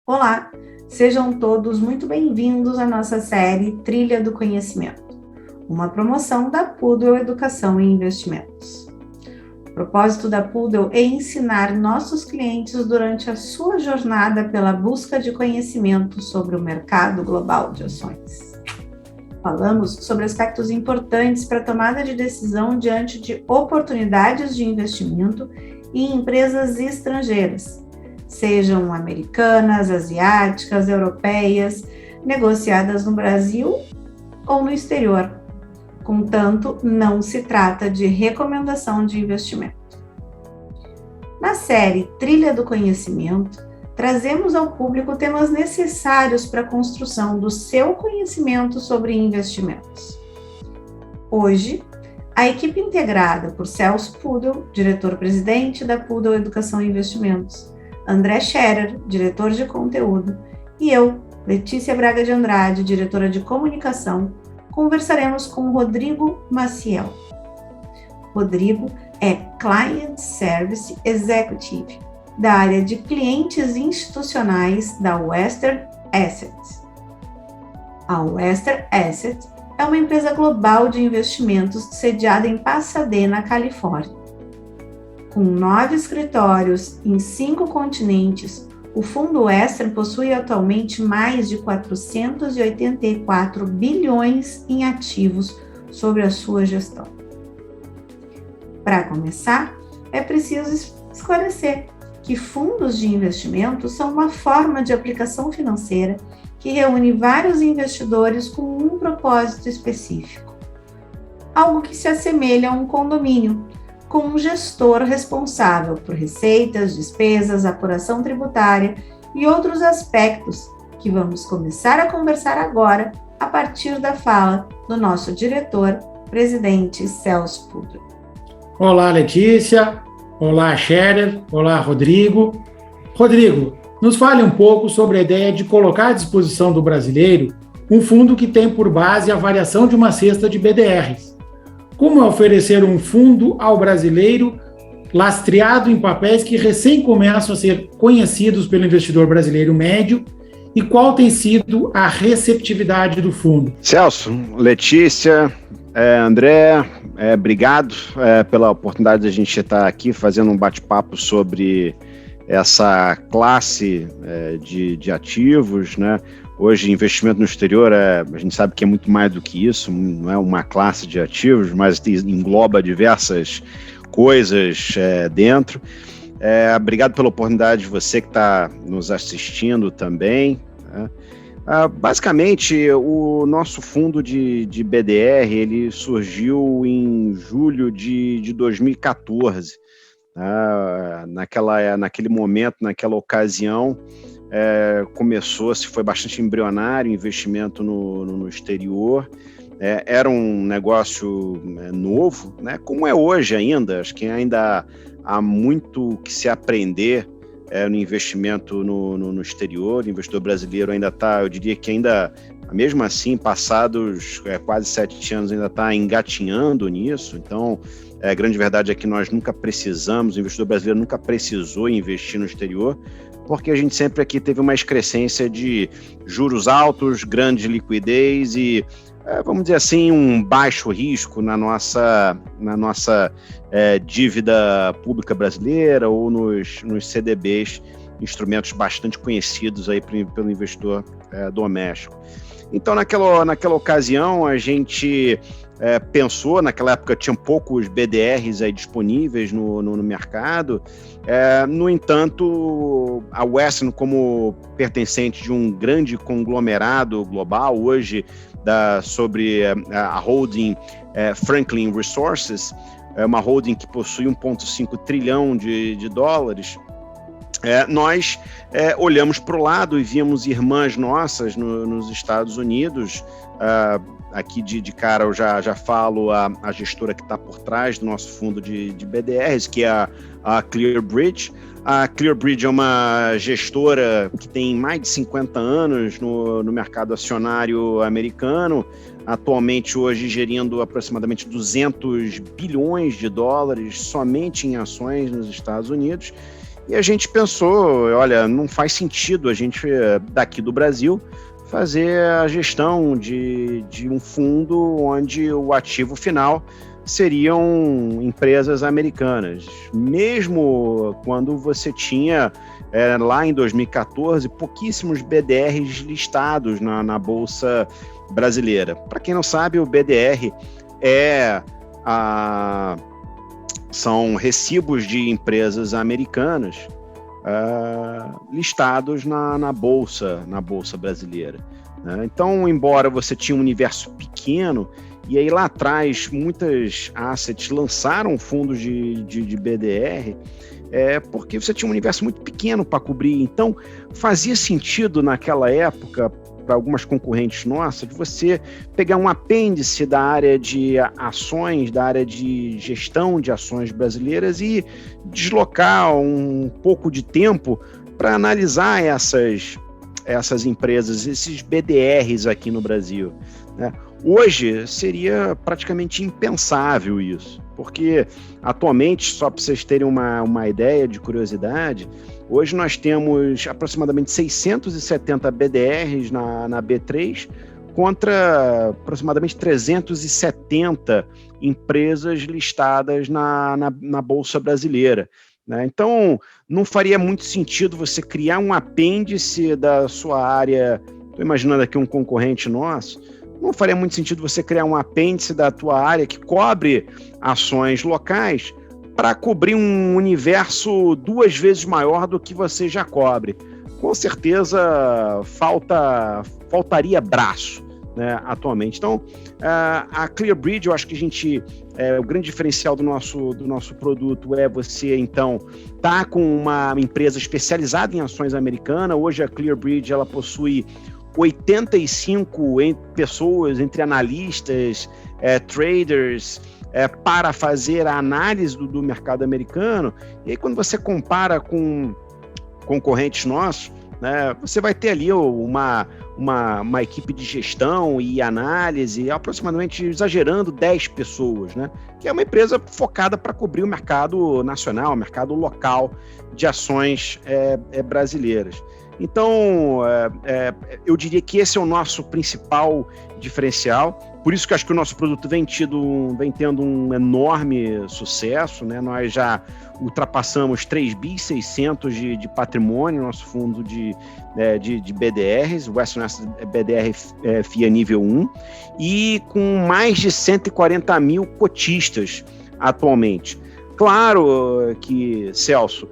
Olá, sejam todos muito bem-vindos à nossa série Trilha do Conhecimento, uma promoção da Poodle Educação e Investimentos. O propósito da Poodle é ensinar nossos clientes durante a sua jornada pela busca de conhecimento sobre o mercado global de ações. Falamos sobre aspectos importantes para a tomada de decisão diante de oportunidades de investimento em empresas estrangeiras, sejam americanas, asiáticas, europeias, negociadas no Brasil ou no exterior. Contanto, não se trata de recomendação de investimento. Na série Trilha do Conhecimento, trazemos ao público temas necessários para a construção do seu conhecimento sobre investimentos. Hoje, a equipe integrada por Celso Poodle, diretor-presidente da Poodle Educação e Investimentos, André Scherer, diretor de conteúdo, e eu, Letícia Braga de Andrade, diretora de comunicação, conversaremos com Rodrigo Maciel. Rodrigo é Client Service Executive da área de clientes institucionais da Western Asset. A Western Asset é uma empresa global de investimentos sediada em Pasadena, Califórnia. Com 9 escritórios em 5 continentes, o Fundo Western possui atualmente mais de 484 bilhões em ativos sob a sua gestão. Para começar, é preciso esclarecer que fundos de investimento são uma forma de aplicação financeira que reúne vários investidores com um propósito específico. Algo que se assemelha a um condomínio, com um gestor responsável por receitas, despesas, apuração tributária e outros aspectos que vamos começar a conversar agora a partir da fala do nosso diretor-presidente Celso Poodle. Olá, Letícia. Olá, Scherer. Olá, Rodrigo. Rodrigo, nos fale um pouco sobre a ideia de colocar à disposição do brasileiro um fundo que tem por base a variação de uma cesta de BDRs. Como é oferecer um fundo ao brasileiro lastreado em papéis que recém começam a ser conhecidos pelo investidor brasileiro médio e qual tem sido a receptividade do fundo? Celso, Letícia, André, obrigado pela oportunidade de a gente estar aqui fazendo um bate-papo sobre essa classe de ativos, né? Hoje, investimento no exterior, a gente sabe que é muito mais do que isso, não é uma classe de ativos, mas engloba diversas coisas dentro. Obrigado pela oportunidade de você que está nos assistindo também, né? Basicamente, o nosso fundo de BDR, ele surgiu em julho de 2014. Naquele momento, naquela ocasião, foi bastante embrionário o investimento no exterior. Era um negócio novo, né, como é hoje ainda. Acho que ainda há muito que se aprender no investimento no exterior. O investidor brasileiro ainda está, eu diria que ainda, mesmo assim, passados quase 7 anos, ainda está engatinhando nisso. Então, a grande verdade é que nós nunca precisamos, o investidor brasileiro nunca precisou investir no exterior, porque a gente sempre aqui teve uma excrescência de juros altos, grande liquidez e, vamos dizer assim, um baixo risco na nossa dívida pública brasileira ou nos CDBs, instrumentos bastante conhecidos aí pelo investidor doméstico. Então, naquela ocasião, a gente pensou, naquela época tinham poucos BDRs aí disponíveis no mercado. No entanto, a Western, como pertencente de um grande conglomerado global, hoje sobre a holding Franklin Resources, é uma holding que possui 1,5 trilhão de dólares, nós olhamos para o lado e vimos irmãs nossas nos Estados Unidos. Aqui de cara eu já falo a gestora que está por trás do nosso fundo de BDRs, que é a ClearBridge. A ClearBridge é uma gestora que tem mais de 50 anos no mercado acionário americano, atualmente hoje gerindo aproximadamente 200 bilhões de dólares somente em ações nos Estados Unidos. E a gente pensou, olha, não faz sentido a gente, daqui do Brasil, fazer a gestão de um fundo onde o ativo final seriam empresas americanas. Mesmo quando você tinha, lá em 2014, pouquíssimos BDRs listados na Bolsa Brasileira. Para quem não sabe, o BDR são recibos de empresas americanas listados na Bolsa Brasileira, né? Então, embora você tinha um universo pequeno, e aí lá atrás muitas assets lançaram fundos de BDR, porque você tinha um universo muito pequeno para cobrir. Então, fazia sentido naquela época, para algumas concorrentes nossas, de você pegar um apêndice da área de ações, da área de gestão de ações brasileiras e deslocar um pouco de tempo para analisar essas empresas, esses BDRs aqui no Brasil, né? Hoje seria praticamente impensável isso, porque atualmente, só para vocês terem uma ideia de curiosidade, hoje nós temos aproximadamente 670 BDRs na B3 contra aproximadamente 370 empresas listadas na Bolsa Brasileira, né? Então, não faria muito sentido você criar um apêndice da sua área. Estou imaginando aqui um concorrente nosso. Não faria muito sentido você criar um apêndice da tua área que cobre ações locais para cobrir um universo 2 vezes maior do que você já cobre. Com certeza faltaria braço, né, atualmente. Então, a ClearBridge, eu acho que o grande diferencial do nosso produto é você, então, tá com uma empresa especializada em ações americanas. Hoje a ClearBridge, ela possui 85 pessoas, entre analistas, traders, para fazer a análise do mercado americano. E aí, quando você compara com concorrentes nossos, né, você vai ter ali uma equipe de gestão e análise, aproximadamente, exagerando, 10 pessoas, né, que é uma empresa focada para cobrir o mercado nacional, o mercado local de ações brasileiras. Então, eu diria que esse é o nosso principal diferencial. Por isso que eu acho que o nosso produto vem tendo um enorme sucesso, né? Nós já ultrapassamos 3.600 de patrimônio, nosso fundo de BDRs, o Western Asset BDR FIA nível 1, e com mais de 140 mil cotistas atualmente. Claro que, Celso,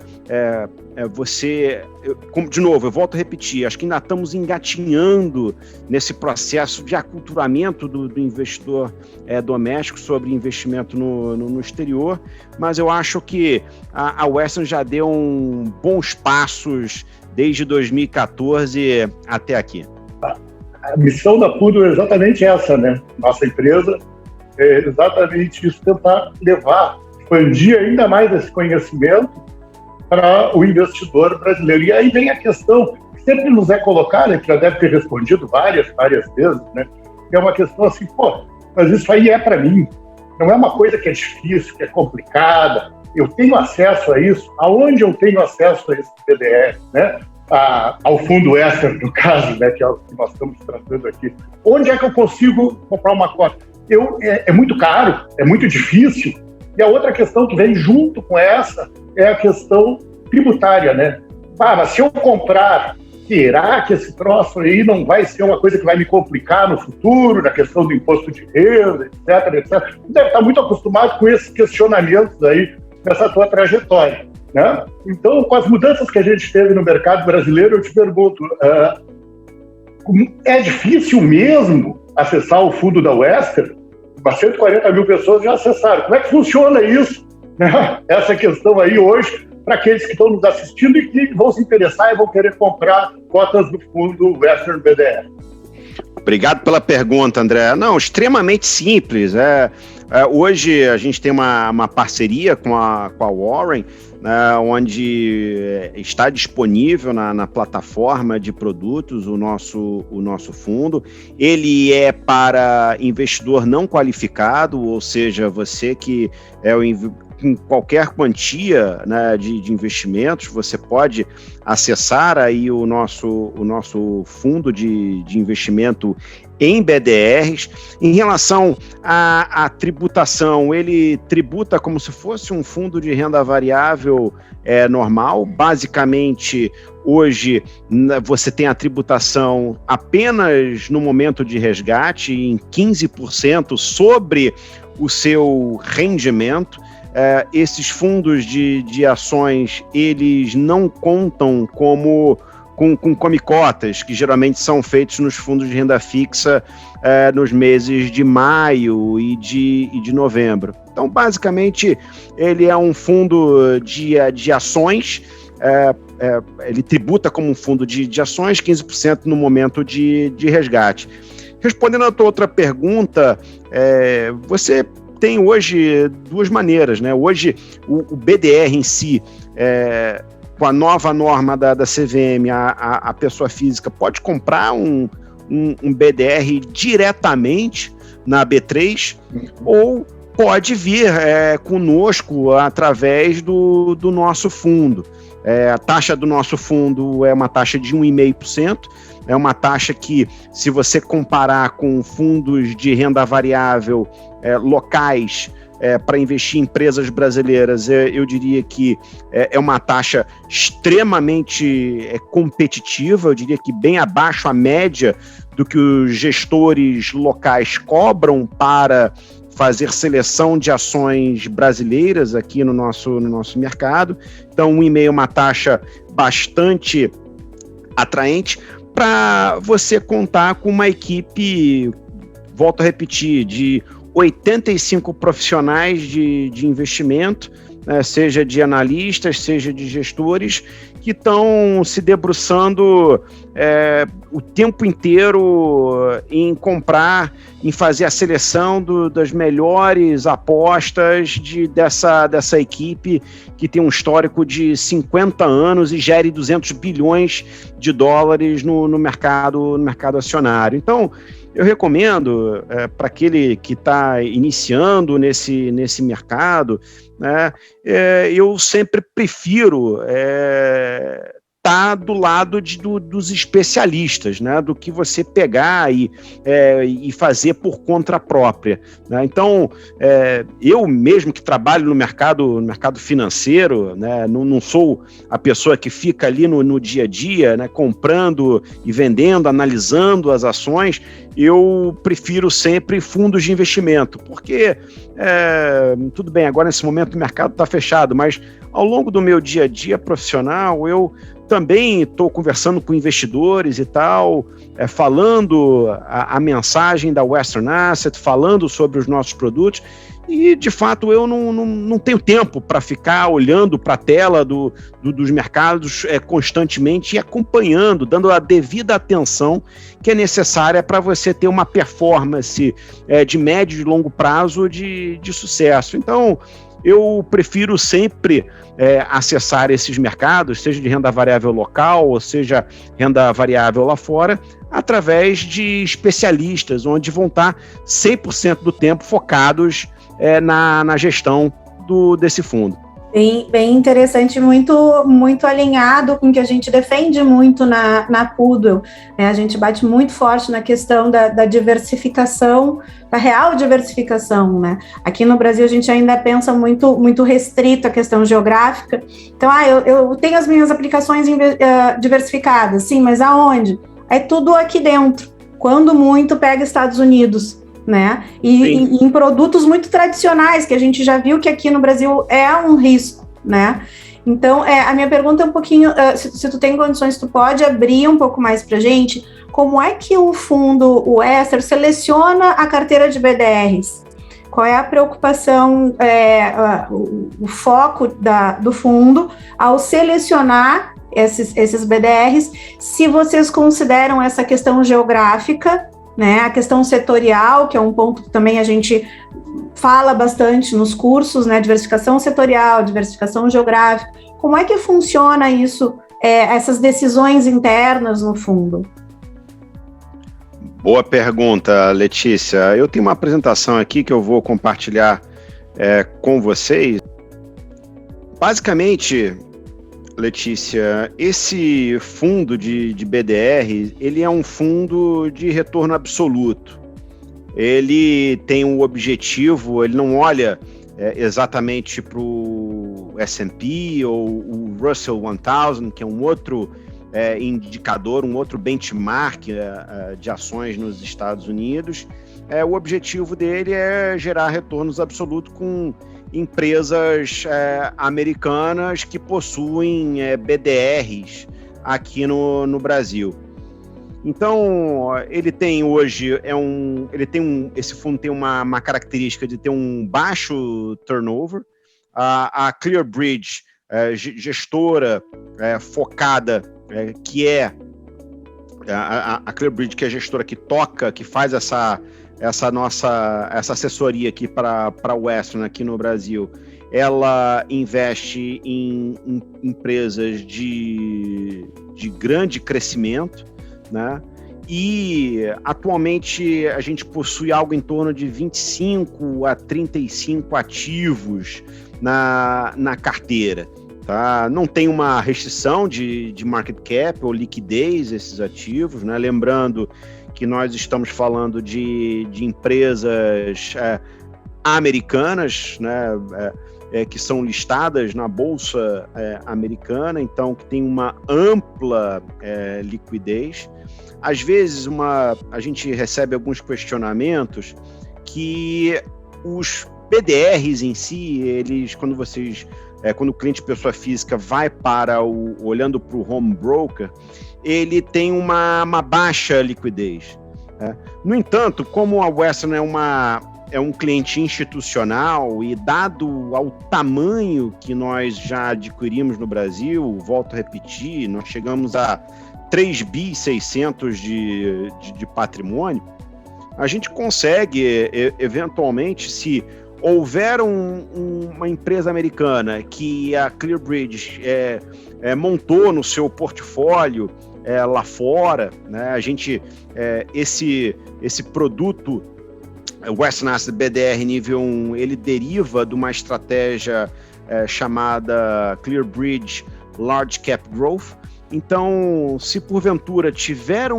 de novo, eu volto a repetir, acho que ainda estamos engatinhando nesse processo de aculturamento do investidor doméstico sobre investimento no exterior, mas eu acho que a Western já deu bons passos desde 2014 até aqui. A missão da Poodle é exatamente essa, né? Nossa empresa é exatamente isso, tentar expandir ainda mais esse conhecimento para o investidor brasileiro. E aí vem a questão que sempre nos é colocada, que já deve ter respondido várias vezes, né? Que é uma questão assim, mas isso aí é para mim. Não é uma coisa que é difícil, que é complicada. Eu tenho acesso a isso. Aonde eu tenho acesso a esse BDR, né? Ao fundo Western, no caso, né? Que é o que nós estamos tratando aqui. Onde é que eu consigo comprar uma cota? É muito caro, é muito difícil. E a outra questão que vem junto com essa é a questão tributária, né? Mas se eu comprar, será que esse troço aí não vai ser uma coisa que vai me complicar no futuro, na questão do imposto de renda, etc. Deve estar muito acostumado com esses questionamentos aí nessa tua trajetória, né? Então, com as mudanças que a gente teve no mercado brasileiro, eu te pergunto, é difícil mesmo acessar o fundo da Western? 140 mil pessoas já acessaram. Como é que funciona isso, né? Essa questão aí hoje, para aqueles que estão nos assistindo e que vão se interessar e vão querer comprar cotas do fundo Western BDR. Obrigado pela pergunta, André. Não, extremamente simples. Hoje a gente tem uma parceria com a Warren, onde está disponível na plataforma de produtos o nosso fundo. Ele é para investidor não qualificado, ou seja, você que em qualquer quantia, né, de investimentos. Você pode acessar aí o nosso fundo de investimento em BDRs. Em relação à tributação, ele tributa como se fosse um fundo de renda variável normal. Basicamente, hoje você tem a tributação apenas no momento de resgate, em 15% sobre o seu rendimento. Esses fundos de ações, eles não contam com comicotas, que geralmente são feitos nos fundos de renda fixa nos meses de maio e de novembro. Então, basicamente, ele é um fundo de ações, ele tributa como um fundo de ações, 15% no momento de resgate. Respondendo a tua outra pergunta, você tem hoje duas maneiras, né? Hoje, o BDR em si, com a nova norma da CVM, a pessoa física pode comprar um BDR diretamente na B3 ou pode vir conosco através do nosso fundo. A taxa do nosso fundo é uma taxa de 1,5%, é uma taxa que, se você comparar com fundos de renda variável locais, para investir em empresas brasileiras, eu diria que é uma taxa extremamente competitiva, eu diria que bem abaixo a média do que os gestores locais cobram para fazer seleção de ações brasileiras aqui no nosso mercado. Então, 1,5% é uma taxa bastante atraente para você contar com uma equipe, volto a repetir, de 85 profissionais de investimento, seja de analistas, seja de gestores, que estão se debruçando o tempo inteiro em comprar, em fazer a seleção das melhores apostas dessa equipe que tem um histórico de 50 anos e gere 200 bilhões de dólares no mercado acionário. Então, eu recomendo para aquele que está iniciando nesse mercado, né, eu sempre prefiro estar do lado dos especialistas, né, do que você pegar e fazer por conta própria, né? Então, eu mesmo que trabalho no mercado financeiro, né, não sou a pessoa que fica ali no dia a dia, né, comprando e vendendo, analisando as ações. Eu prefiro sempre fundos de investimento, porque tudo bem, agora nesse momento o mercado está fechado, mas ao longo do meu dia a dia profissional, eu também estou conversando com investidores e tal, falando a mensagem da Western Asset, falando sobre os nossos produtos, e de fato eu não tenho tempo para ficar olhando para a tela dos mercados constantemente e acompanhando, dando a devida atenção que é necessária para você ter uma performance de médio e longo prazo de sucesso. Então, eu prefiro sempre acessar esses mercados, seja de renda variável local, ou seja, renda variável lá fora, através de especialistas, onde vão estar 100% do tempo focados na gestão desse fundo. Bem interessante, muito, muito alinhado com o que a gente defende muito na Poodle, né? A gente bate muito forte na questão da diversificação, da real diversificação, né? Aqui no Brasil a gente ainda pensa muito, muito restrito a questão geográfica. Então, eu tenho as minhas aplicações diversificadas, sim, mas aonde? É tudo aqui dentro. Quando muito, pega Estados Unidos, né? E em produtos muito tradicionais, que a gente já viu que aqui no Brasil é um risco, né? Então, a minha pergunta é um pouquinho, se tu tem condições, tu pode abrir um pouco mais pra gente, como é que o fundo, o Ester, seleciona a carteira de BDRs? Qual é a preocupação, o foco do fundo ao selecionar esses BDRs, se vocês consideram essa questão geográfica, né, a questão setorial, que é um ponto que também a gente fala bastante nos cursos, né, diversificação setorial, diversificação geográfica. Como é que funciona isso, essas decisões internas no fundo? Boa pergunta, Letícia. Eu tenho uma apresentação aqui que eu vou compartilhar com vocês. Basicamente, Letícia, esse fundo de BDR, ele é um fundo de retorno absoluto. Ele tem um objetivo, ele não olha exatamente para o S&P ou o Russell 1000, que é um outro indicador, um outro benchmark de ações nos Estados Unidos. O objetivo dele é gerar retornos absolutos com empresas americanas que possuem BDRs aqui no Brasil. Então, ele tem hoje, esse fundo tem uma característica de ter um baixo turnover. A ClearBridge, gestora focada, que é a ClearBridge, que é a gestora que toca, que faz essa assessoria aqui para a Western aqui no Brasil, ela investe em empresas de grande crescimento, né? E atualmente a gente possui algo em torno de 25 a 35 ativos na carteira. Tá? Não tem uma restrição de market cap ou liquidez esses ativos, né? Lembrando que nós estamos falando de empresas americanas, né? Que são listadas na Bolsa americana, então que tem uma ampla liquidez. Às vezes a gente recebe alguns questionamentos que os BDRs em si, eles, quando o cliente pessoa física vai olhando para o home broker, ele tem uma baixa liquidez. No entanto, como a Western é um cliente institucional e dado ao tamanho que nós já adquirimos no Brasil, volto a repetir, nós chegamos a 3.600 de patrimônio, a gente consegue, eventualmente, se houver uma empresa americana que a ClearBridge montou no seu portfólio lá fora, né, a gente, esse produto, Western Asset BDR nível 1, ele deriva de uma estratégia chamada ClearBridge Large Cap Growth. Então, se porventura tiver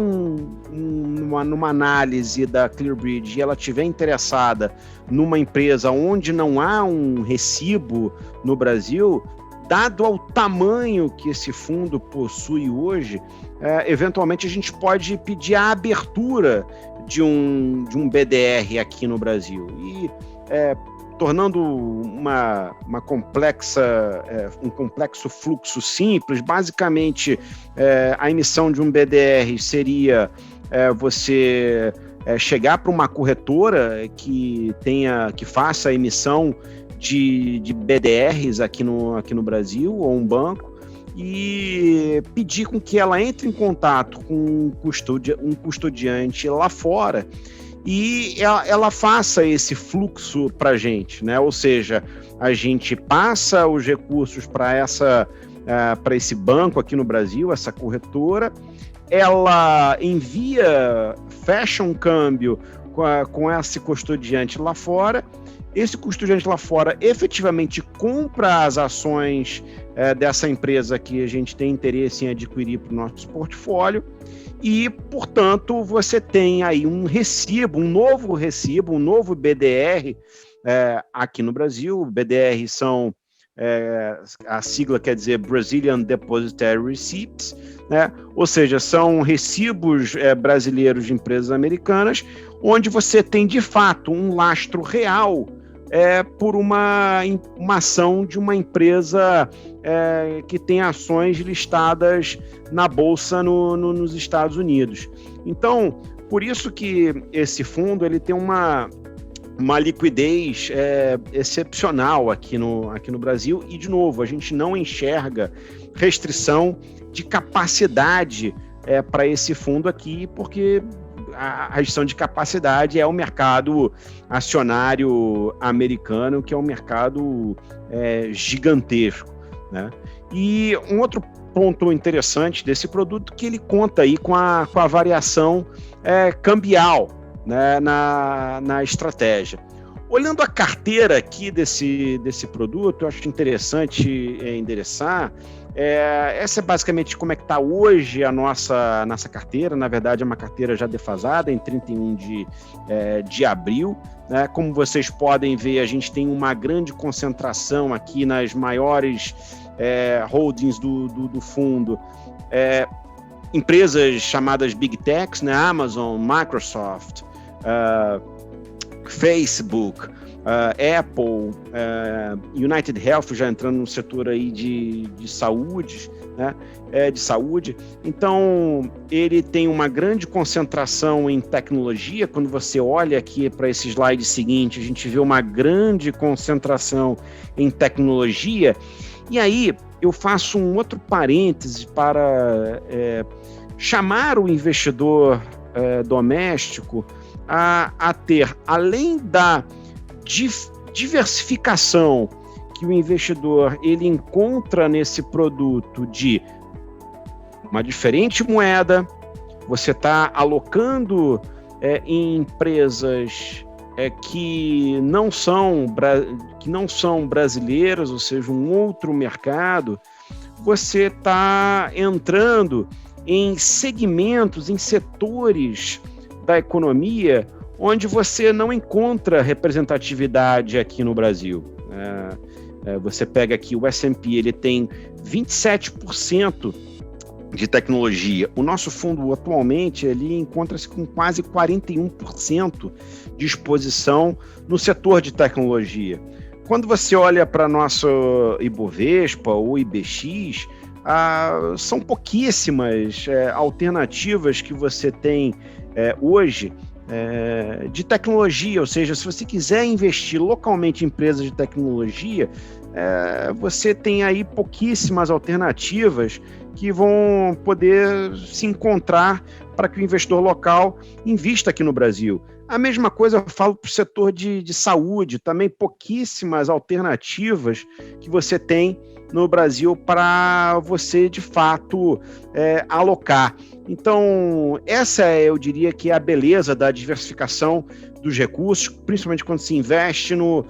numa análise da ClearBridge e ela estiver interessada numa empresa onde não há um recibo no Brasil, dado ao tamanho que esse fundo possui hoje, eventualmente a gente pode pedir a abertura de um BDR aqui no Brasil. E tornando um complexo fluxo simples, basicamente a emissão de um BDR seria você chegar para uma corretora que faça a emissão de BDRs aqui no Brasil, ou um banco, e pedir com que ela entre em contato com um custodiante lá fora e ela faça esse fluxo para a gente, né? Ou seja, a gente passa os recursos para esse banco aqui no Brasil, essa corretora, ela fecha um câmbio com esse custodiante lá fora, esse custodiante lá fora efetivamente compra as ações dessa empresa que a gente tem interesse em adquirir para o nosso portfólio, e, portanto, você tem aí um novo BDR aqui no Brasil. BDR são, a sigla quer dizer Brazilian Depositary Receipts, né? Ou seja, são recibos brasileiros de empresas americanas, onde você tem, de fato, um lastro real por uma ação de uma empresa que tem ações listadas na Bolsa nos Estados Unidos. Então, por isso que esse fundo ele tem uma liquidez excepcional aqui no Brasil, e, de novo, a gente não enxerga restrição de capacidade para esse fundo aqui, porque a restrição de capacidade é o mercado acionário americano, que é um mercado gigantesco, né? E um outro ponto interessante desse produto, que ele conta aí com a variação cambial, né, na estratégia. Olhando a carteira aqui desse produto, eu acho interessante endereçar. Essa é basicamente como é que está hoje a nossa carteira. Na verdade, é uma carteira já defasada, em 31 de abril. Né? Como vocês podem ver, a gente tem uma grande concentração aqui nas maiores holdings do fundo. Empresas chamadas Big Techs, né? Amazon, Microsoft, Facebook, Apple, United Health, já entrando no setor aí de saúde, né? De saúde. Então, ele tem uma grande concentração em tecnologia. Quando você olha aqui para esse slide seguinte, a gente vê uma grande concentração em tecnologia. E aí, eu faço um outro parêntese para chamar o investidor doméstico a ter, além da diversificação que o investidor ele encontra nesse produto de uma diferente moeda, você está alocando em empresas que não são brasileiras, ou seja, um outro mercado, você está entrando em segmentos, em setores da economia onde você não encontra representatividade aqui no Brasil. Você pega aqui o S&P, ele tem 27% de tecnologia. O nosso fundo atualmente ele encontra-se com quase 41% de exposição no setor de tecnologia. Quando você olha para nosso Ibovespa ou IBX, são pouquíssimas alternativas que você tem hoje de tecnologia, ou seja, se você quiser investir localmente em empresas de tecnologia, você tem aí pouquíssimas alternativas que vão poder se encontrar para que o investidor local invista aqui no Brasil. A mesma coisa eu falo para o setor de saúde, também pouquíssimas alternativas que você tem no Brasil para você, de fato, alocar. Então, essa eu diria que é a beleza da diversificação dos recursos, principalmente quando se investe no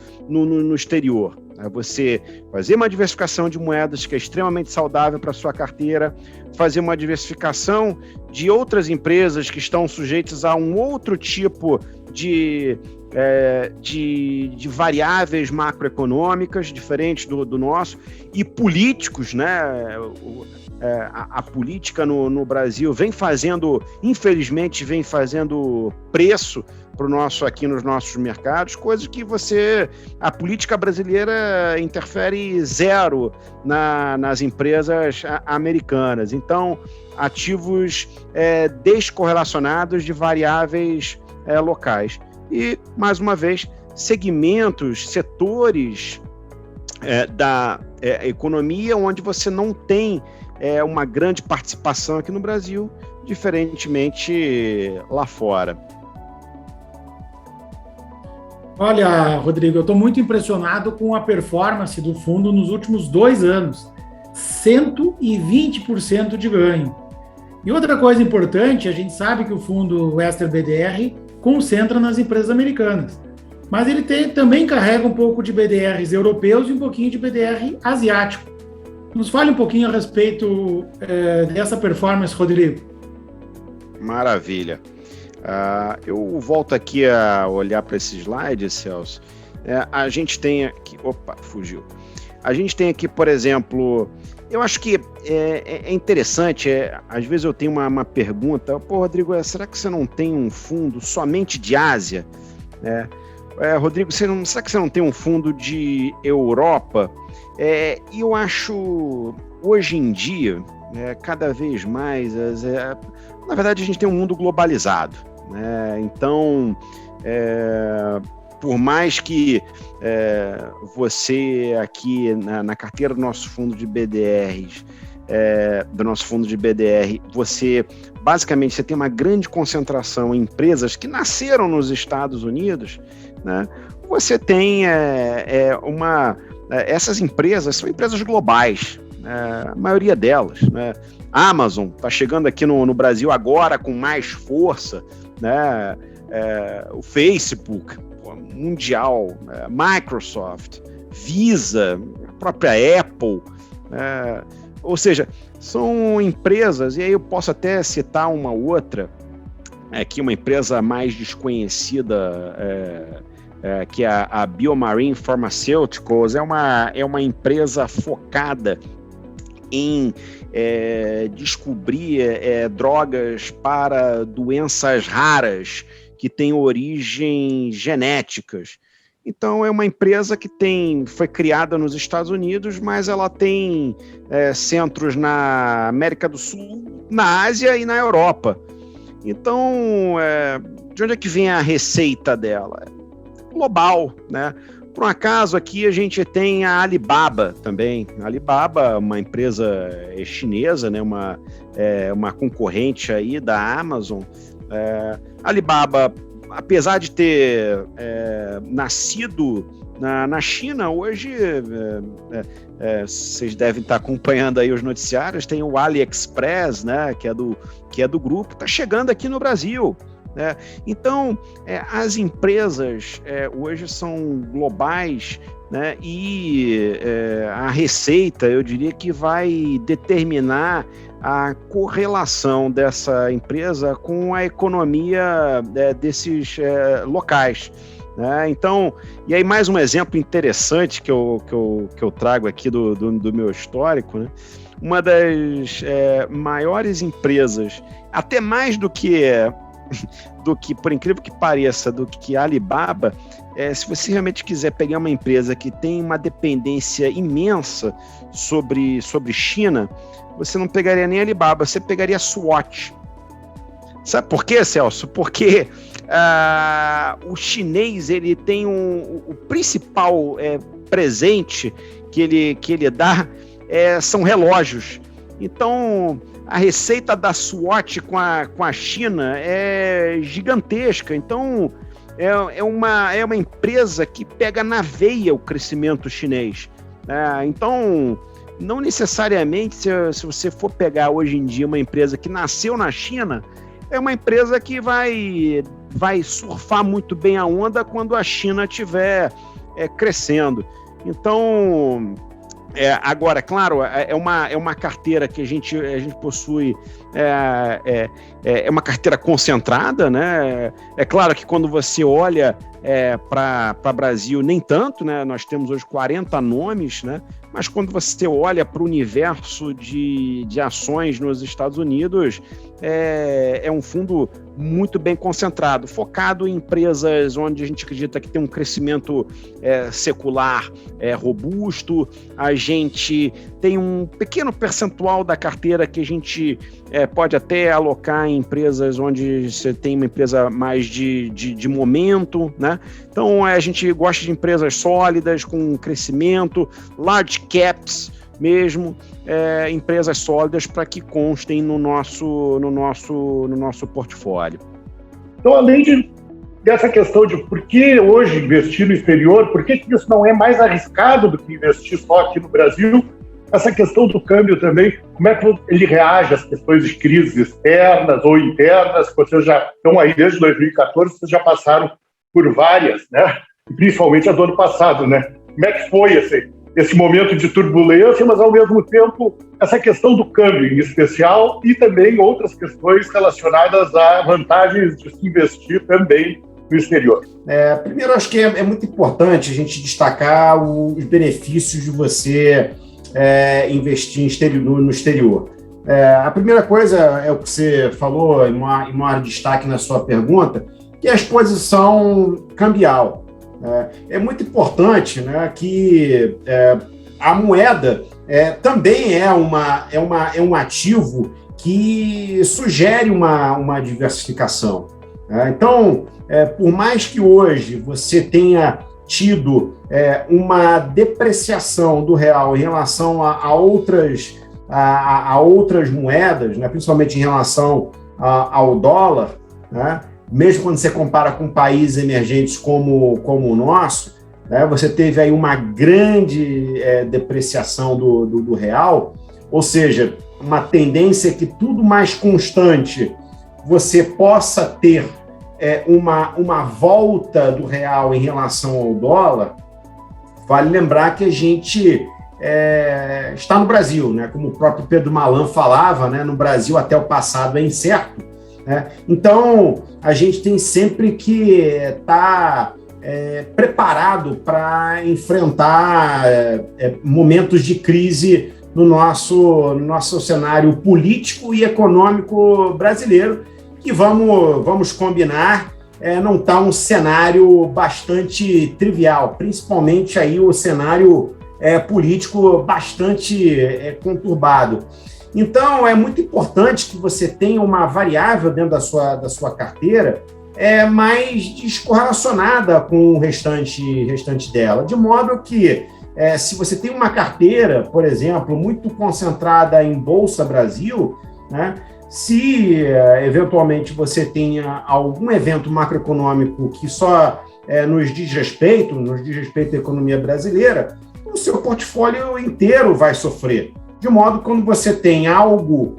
exterior. Você fazer uma diversificação de moedas que é extremamente saudável para a sua carteira, fazer uma diversificação de outras empresas que estão sujeitas a um outro tipo de variáveis macroeconômicas diferentes do nosso, e políticos, né? A política no Brasil infelizmente vem fazendo preço aqui nos nossos mercados, coisas que a política brasileira interfere zero nas empresas americanas. Então, ativos descorrelacionados de variáveis locais. E, mais uma vez, setores da economia onde você não tem uma grande participação aqui no Brasil, diferentemente lá fora. Olha, Rodrigo, eu estou muito impressionado com a performance do fundo nos últimos 2 anos. 120% de ganho. E outra coisa importante, a gente sabe que o fundo Western BDR concentra nas empresas americanas, mas ele também carrega um pouco de BDRs europeus e um pouquinho de BDR asiático. Nos fale um pouquinho a respeito dessa performance, Rodrigo. Maravilha. Eu volto aqui a olhar para esse slide, Celso. A gente tem aqui... Opa, fugiu. A gente tem aqui, por exemplo... Eu acho que é interessante, às vezes eu tenho uma pergunta, Rodrigo, será que você não tem um fundo somente de Ásia? Rodrigo, será que você não tem um fundo de Europa? E eu acho, hoje em dia, cada vez mais, na verdade a gente tem um mundo globalizado, né? Então, por mais que você aqui na carteira do nosso fundo de BDRs, você basicamente tem uma grande concentração em empresas que nasceram nos Estados Unidos, né? Você tem essas empresas são empresas globais, a maioria delas, né? Amazon está chegando aqui no Brasil agora com mais força, né? O Facebook, mundial, Microsoft, Visa, a própria Apple, ou seja, são empresas, e aí eu posso até citar uma outra, aqui uma empresa mais desconhecida, que é a BioMarin Pharmaceuticals, é uma empresa focada em descobrir drogas para doenças raras que têm origem genéticas. Então, é uma empresa que foi criada nos Estados Unidos, mas ela tem centros na América do Sul, na Ásia e na Europa. Então, de onde é que vem a receita dela? Global, né? Por um acaso, aqui a gente tem a Alibaba também. A Alibaba, uma empresa chinesa, né? Uma concorrente aí da Amazon. Alibaba, apesar de ter nascido na China, hoje vocês devem estar acompanhando aí os noticiários, tem o AliExpress, né, que é do grupo, está chegando aqui no Brasil. Então, as empresas hoje são globais, né, e a receita, eu diria que vai determinar a correlação dessa empresa com a economia desses locais. Né? Então, e aí mais um exemplo interessante que eu trago aqui do meu histórico, né? Uma das maiores empresas, até mais do que, por incrível que pareça, do que a Alibaba, se você realmente quiser pegar uma empresa que tem uma dependência imensa sobre China, você não pegaria nem a Alibaba, você pegaria a Swatch. Sabe por quê, Celso? Porque o chinês, ele tem o principal presente que ele dá são relógios. Então, a receita da Swatch com a China é gigantesca. Então, é uma empresa que pega na veia o crescimento chinês. Então, não necessariamente, se você for pegar hoje em dia uma empresa que nasceu na China, é uma empresa que vai surfar muito bem a onda quando a China estiver crescendo. Então, agora, claro, é uma carteira que a gente possui, é uma carteira concentrada, né? É claro que quando você olha para Brasil, nem tanto, né? Nós temos hoje 40 nomes, né? Mas quando você olha para o universo de ações nos Estados Unidos, é um fundo muito bem concentrado, focado em empresas onde a gente acredita que tem um crescimento secular robusto. A gente tem um pequeno percentual da carteira que a gente pode até alocar em empresas onde você tem uma empresa mais de momento, né? Então, a gente gosta de empresas sólidas, com crescimento, large caps mesmo, empresas sólidas para que constem no nosso portfólio. Então, além dessa questão de por que hoje investir no exterior, por que isso não é mais arriscado do que investir só aqui no Brasil, essa questão do câmbio também, como é que ele reage às questões de crises externas ou internas, que vocês já estão aí desde 2014, vocês já passaram por várias, né? Principalmente a do ano passado, né? Como é que foi esse momento de turbulência, mas ao mesmo tempo essa questão do câmbio em especial e também outras questões relacionadas a vantagens de se investir também no exterior? Primeiro, acho que é muito importante a gente destacar os benefícios de você investir no exterior. A primeira coisa é o que você falou em maior destaque na sua pergunta, que é a exposição cambial. É muito importante, né, que a moeda também é um ativo que sugere uma diversificação. Então, por mais que hoje você tenha tido uma depreciação do real em relação a outras moedas, né, principalmente em relação ao dólar, né, mesmo quando você compara com países emergentes como o nosso, né, você teve aí uma grande depreciação do real, ou seja, uma tendência que tudo mais constante você possa ter uma volta do real em relação ao dólar, vale lembrar que a gente está no Brasil, né? Como o próprio Pedro Malan falava, né? No Brasil até o passado é incerto, né? Então, a gente tem sempre que estar preparado para enfrentar momentos de crise no nosso cenário político e econômico brasileiro, que vamos combinar, não está um cenário bastante trivial, principalmente aí o cenário político bastante conturbado. Então, é muito importante que você tenha uma variável dentro da sua carteira mais descorrelacionada com o restante dela, de modo que, se você tem uma carteira, por exemplo, muito concentrada em Bolsa Brasil, né, se eventualmente você tenha algum evento macroeconômico que só nos diz respeito à economia brasileira, o seu portfólio inteiro vai sofrer. De modo que quando você tem algo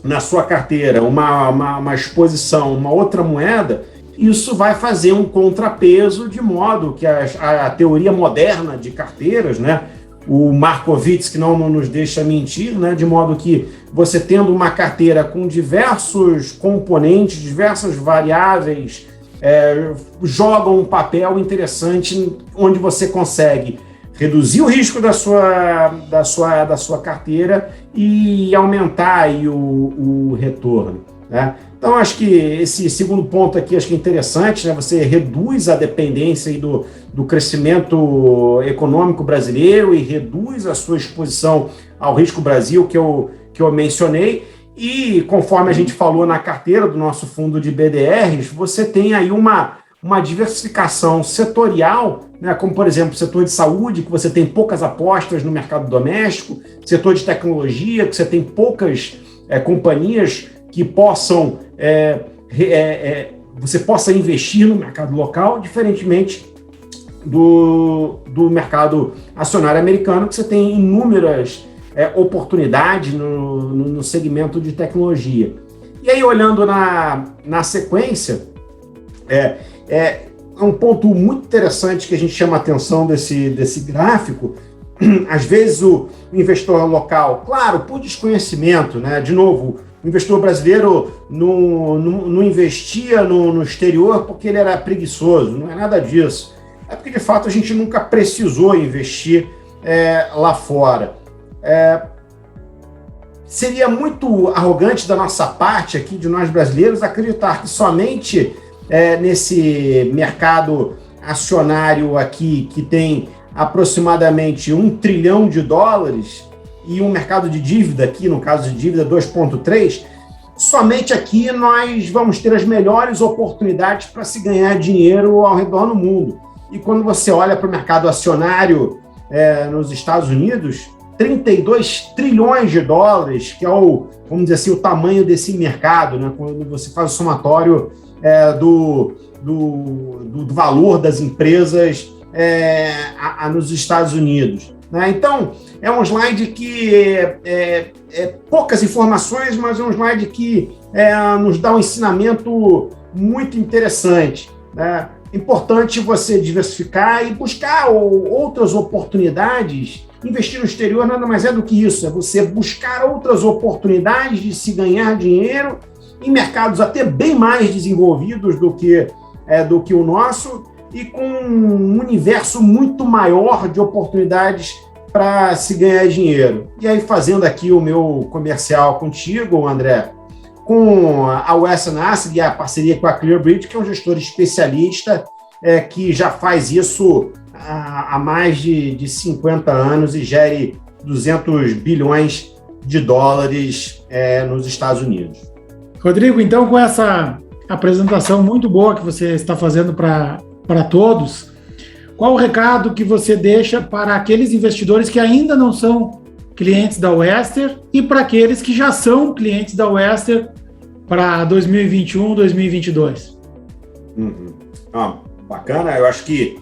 na sua carteira, uma exposição, uma outra moeda, isso vai fazer um contrapeso, de modo que a teoria moderna de carteiras, né, o Markowitz, que não nos deixa mentir, né, de modo que você tendo uma carteira com diversos componentes, diversas variáveis, jogam um papel interessante onde você consegue reduzir o risco da sua carteira e aumentar aí o retorno, né? Então, acho que esse segundo ponto aqui acho que é interessante, né? Você reduz a dependência aí do crescimento econômico brasileiro e reduz a sua exposição ao risco Brasil, que eu mencionei. E, conforme a gente falou na carteira do nosso fundo de BDRs, você tem aí uma diversificação setorial, né, como, por exemplo, o setor de saúde, que você tem poucas apostas no mercado doméstico, setor de tecnologia, que você tem poucas companhias que possam você possa investir no mercado local, diferentemente do mercado acionário americano, que você tem inúmeras oportunidades no segmento de tecnologia. E aí, olhando na sequência, um ponto muito interessante que a gente chama a atenção desse gráfico. Às vezes o investidor local, claro, por desconhecimento, né? De novo, o investidor brasileiro não investia no exterior porque ele era preguiçoso, não é nada disso. É porque, de fato, a gente nunca precisou investir lá fora. Seria muito arrogante da nossa parte aqui, de nós brasileiros, acreditar que somente nesse mercado acionário aqui, que tem aproximadamente $1 trilhão e um mercado de dívida aqui, no caso de dívida 2,3, somente aqui nós vamos ter as melhores oportunidades para se ganhar dinheiro ao redor do mundo. E quando você olha para o mercado acionário nos Estados Unidos, $32 trilhões, que é vamos dizer assim, o tamanho desse mercado, né? Quando você faz o somatório do valor das empresas nos Estados Unidos, né? Então, é um slide que poucas informações, mas é um slide que nos dá um ensinamento muito interessante, né? Importante você diversificar e buscar outras oportunidades. Investir no exterior nada mais é do que isso, é você buscar outras oportunidades de se ganhar dinheiro em mercados até bem mais desenvolvidos do que o nosso e com um universo muito maior de oportunidades para se ganhar dinheiro. E aí, fazendo aqui o meu comercial contigo, André, com a Western Asset e a parceria com a Clearbridge, que é um gestor especialista que já faz isso há mais de 50 anos e gere $200 bilhões nos Estados Unidos. Rodrigo, então, com essa apresentação muito boa que você está fazendo para todos, qual o recado que você deixa para aqueles investidores que ainda não são clientes da Western e para aqueles que já são clientes da Western para 2021, 2022? Bacana, eu acho que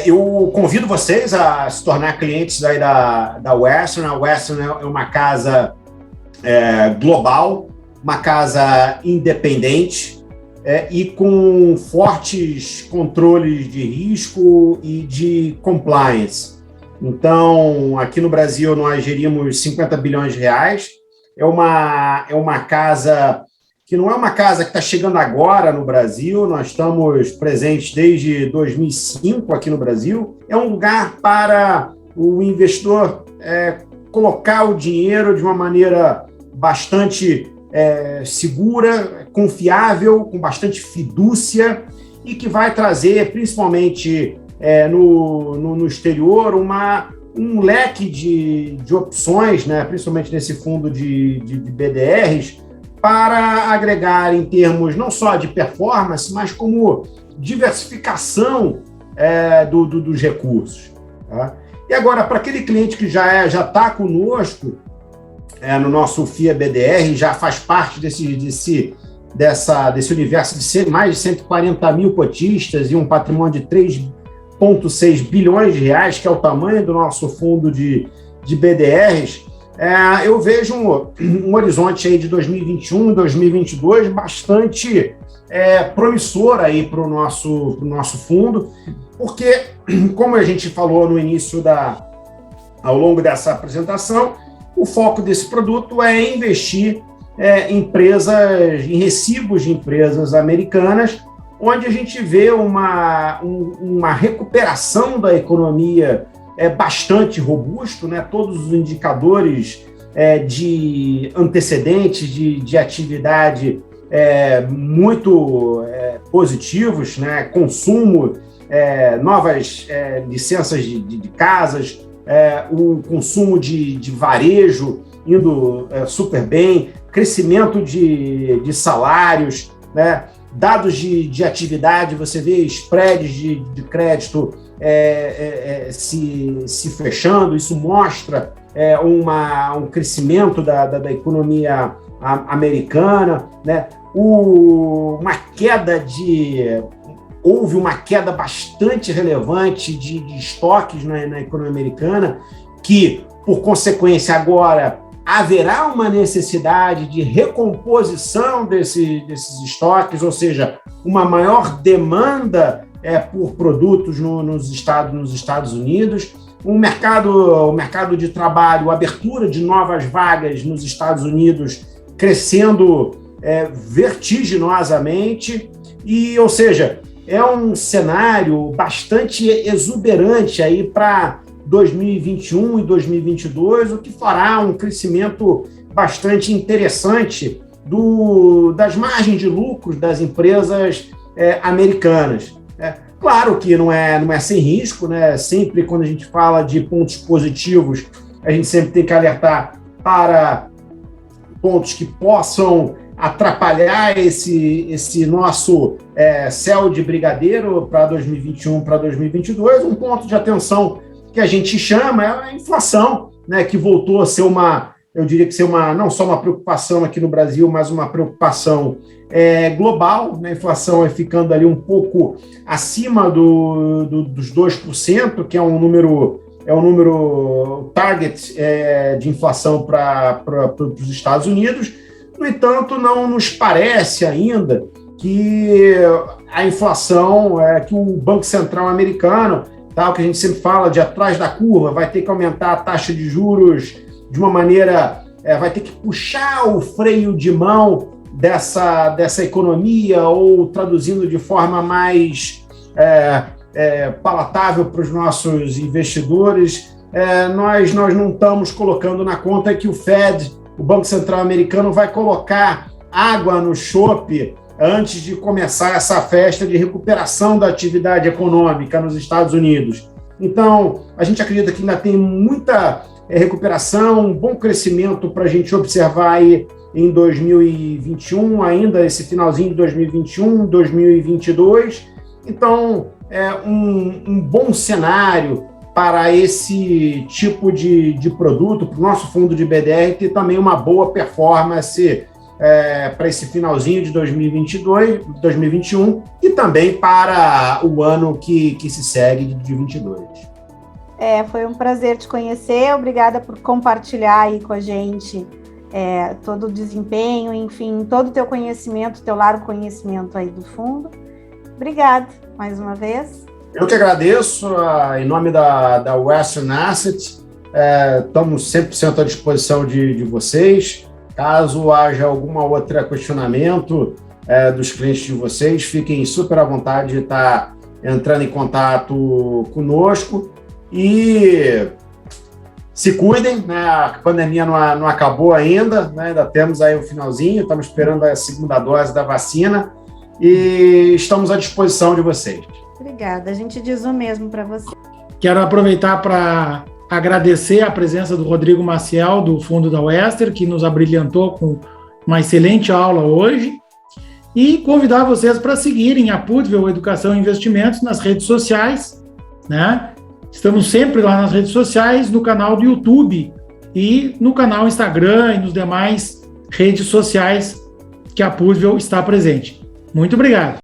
eu convido vocês a se tornar clientes aí da Western. A Western é uma casa global, uma casa independente, e com fortes controles de risco e de compliance. Então, aqui no Brasil, nós gerimos 50 bilhões de reais. É uma casa que não é uma casa que está chegando agora no Brasil, nós estamos presentes desde 2005 aqui no Brasil. É um lugar para o investidor colocar o dinheiro de uma maneira bastante segura, confiável, com bastante fidúcia e que vai trazer, principalmente no exterior, um leque de opções, né, principalmente nesse fundo de BDRs, para agregar em termos não só de performance, mas como diversificação dos recursos. Tá? E agora, para aquele cliente que já está conosco no nosso FIA BDR, já faz parte desse universo de mais de 140 mil cotistas e um patrimônio de 3,6 bilhões de reais, que é o tamanho do nosso fundo de BDRs, eu vejo um horizonte aí de 2021 e 2022 bastante promissor aí para o nosso fundo, porque, como a gente falou no início ao longo dessa apresentação, o foco desse produto é investir em recibos de empresas americanas, onde a gente vê uma recuperação da economia bastante robusto, né? Todos os indicadores de antecedentes de atividade muito positivos, né? Consumo, novas licenças de casas, o consumo de varejo indo super bem, crescimento de salários, né? Dados de atividade, você vê spreads de crédito se fechando, isso mostra um crescimento da economia americana, né? Houve uma queda bastante relevante de estoques na economia americana, que, por consequência, agora haverá uma necessidade de recomposição desses estoques, ou seja, uma maior demanda por produtos nos Estados Unidos, o mercado de trabalho, a abertura de novas vagas nos Estados Unidos crescendo vertiginosamente, ou seja, é um cenário bastante exuberante aí para 2021 e 2022, o que fará um crescimento bastante interessante das margens de lucros das empresas americanas. Claro que não é sem risco, né? Sempre quando a gente fala de pontos positivos, a gente sempre tem que alertar para pontos que possam atrapalhar esse nosso céu de brigadeiro para 2021, para 2022. Um ponto de atenção que a gente chama é a inflação, né, que voltou a ser não só uma preocupação aqui no Brasil, mas uma preocupação global, né? A inflação ficando ali um pouco acima dos 2%, que é um número target de inflação para os Estados Unidos. No entanto, não nos parece ainda que a inflação, que o Banco Central americano, o que a gente sempre fala de atrás da curva, vai ter que aumentar a taxa de juros de uma maneira, vai ter que puxar o freio de mão dessa economia, ou traduzindo de forma mais palatável para os nossos investidores, nós não estamos colocando na conta que o Fed, o Banco Central americano, vai colocar água no chope antes de começar essa festa de recuperação da atividade econômica nos Estados Unidos. Então, a gente acredita que ainda tem muita recuperação, um bom crescimento para a gente observar aí em 2021, ainda esse finalzinho de 2021, 2022. Então, um bom cenário para esse tipo de produto, para o nosso fundo de BDR ter também uma boa performance para esse finalzinho de 2021 e também para o ano que se segue de 2022. Foi um prazer te conhecer, obrigada por compartilhar aí com a gente todo o desempenho, enfim, todo o teu conhecimento, teu largo conhecimento aí do fundo. Obrigada, mais uma vez. Eu que agradeço, em nome da Western Asset, estamos 100% à disposição de vocês. Caso haja algum outro questionamento dos clientes de vocês, fiquem super à vontade de estar entrando em contato conosco e se cuidem, né? A pandemia não acabou ainda, né? Ainda temos aí o finalzinho, estamos esperando a segunda dose da vacina e estamos à disposição de vocês. Obrigada, a gente diz o mesmo para você. Quero aproveitar para agradecer a presença do Rodrigo Maciel, do Fundo da Western, que nos abrilhantou com uma excelente aula hoje, e convidar vocês para seguirem a Pudvel Educação e Investimentos nas redes sociais, né? Estamos sempre lá nas redes sociais, no canal do YouTube e no canal Instagram e nos demais redes sociais que a Pudvel está presente. Muito obrigado.